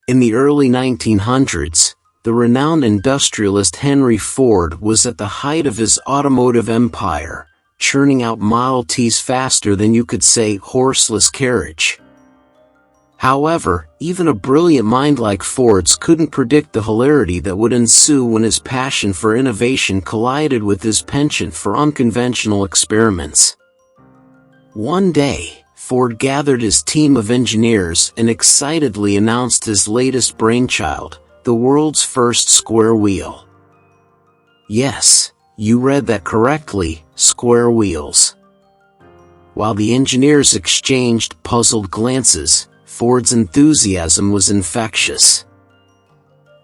In the early 1900s, the renowned industrialist Henry Ford was at the height of his automotive empire, churning out Model Ts faster than you could say horseless carriage. However, even a brilliant mind like Ford's couldn't predict the hilarity that would ensue when his passion for innovation collided with his penchant for unconventional experiments. One day, Ford gathered his team of engineers and excitedly announced his latest brainchild, the world's first square wheel. Yes, you read that correctly, square wheels. While the engineers exchanged puzzled glances, Ford's enthusiasm was infectious.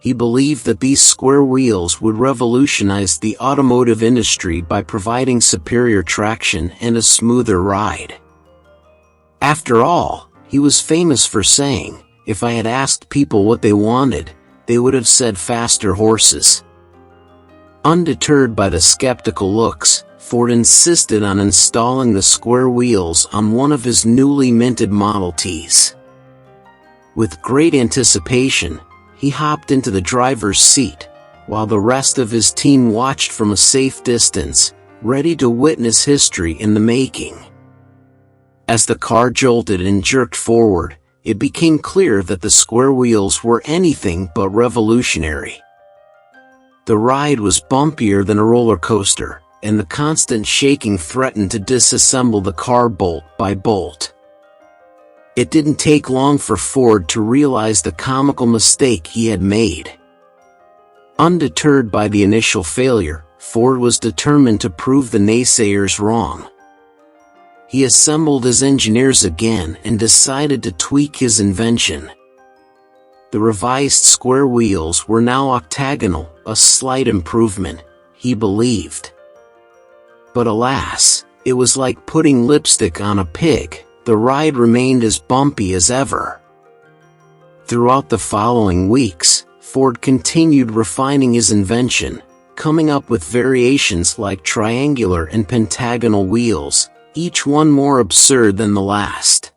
He believed that these square wheels would revolutionize the automotive industry by providing superior traction and a smoother ride. After all, he was famous for saying, "If I had asked people what they wanted, they would have said faster horses." Undeterred by the skeptical looks, Ford insisted on installing the square wheels on one of his newly minted Model Ts. With great anticipation, he hopped into the driver's seat, while the rest of his team watched from a safe distance, ready to witness history in the making. As the car jolted and jerked forward, it became clear that the square wheels were anything but revolutionary. The ride was bumpier than a roller coaster, and the constant shaking threatened to disassemble the car bolt by bolt. It didn't take long for Ford to realize the comical mistake he had made. Undeterred by the initial failure, Ford was determined to prove the naysayers wrong. He assembled his engineers again and decided to tweak his invention. The revised square wheels were now octagonal, a slight improvement, he believed. But alas, it was like putting lipstick on a pig. The ride remained as bumpy as ever. Throughout the following weeks, Ford continued refining his invention, coming up with variations like triangular and pentagonal wheels, each one more absurd than the last.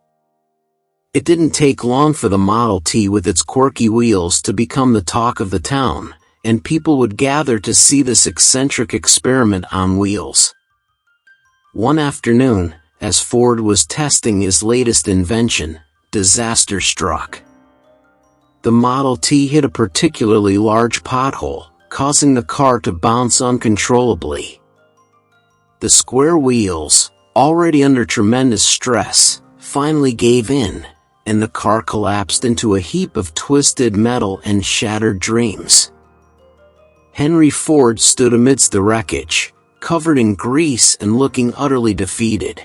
It didn't take long for the Model T with its quirky wheels to become the talk of the town, and people would gather to see this eccentric experiment on wheels. One afternoon, as Ford was testing his latest invention, disaster struck. The Model T hit a particularly large pothole, causing the car to bounce uncontrollably. The square wheels, already under tremendous stress, finally gave in, and the car collapsed into a heap of twisted metal and shattered dreams. Henry Ford stood amidst the wreckage, covered in grease and looking utterly defeated.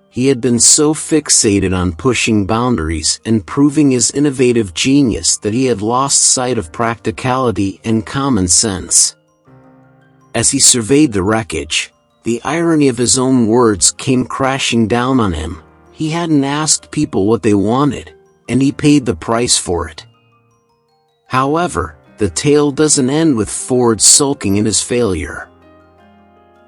He had been so fixated on pushing boundaries and proving his innovative genius that he had lost sight of practicality and common sense. As he surveyed the wreckage, the irony of his own words came crashing down on him. He hadn't asked people what they wanted, and he paid the price for it. However, the tale doesn't end with Ford sulking in his failure.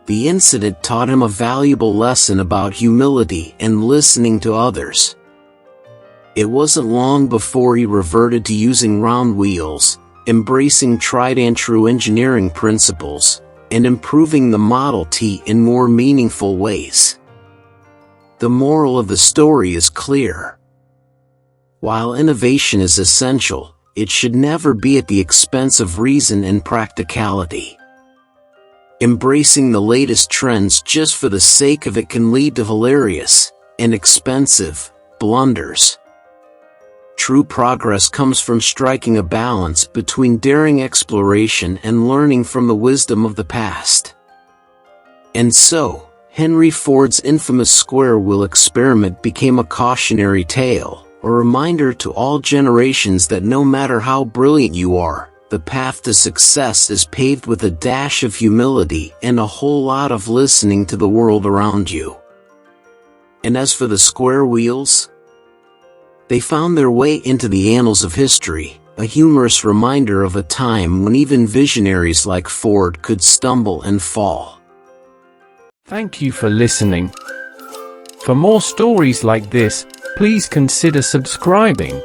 The incident taught him a valuable lesson about humility and listening to others. It wasn't long before he reverted to using round wheels, embracing tried-and-true engineering principles, and improving the Model T in more meaningful ways. The moral of the story is clear. While innovation is essential, it should never be at the expense of reason and practicality. Embracing the latest trends just for the sake of it can lead to hilarious and expensive blunders. True progress comes from striking a balance between daring exploration and learning from the wisdom of the past. And so, Henry Ford's infamous square wheel experiment became a cautionary tale, a reminder to all generations that no matter how brilliant you are, the path to success is paved with a dash of humility and a whole lot of listening to the world around you. And as for the square wheels, they found their way into the annals of history, a humorous reminder of a time when even visionaries like Ford could stumble and fall. Thank you for listening. For more stories like this, please consider subscribing.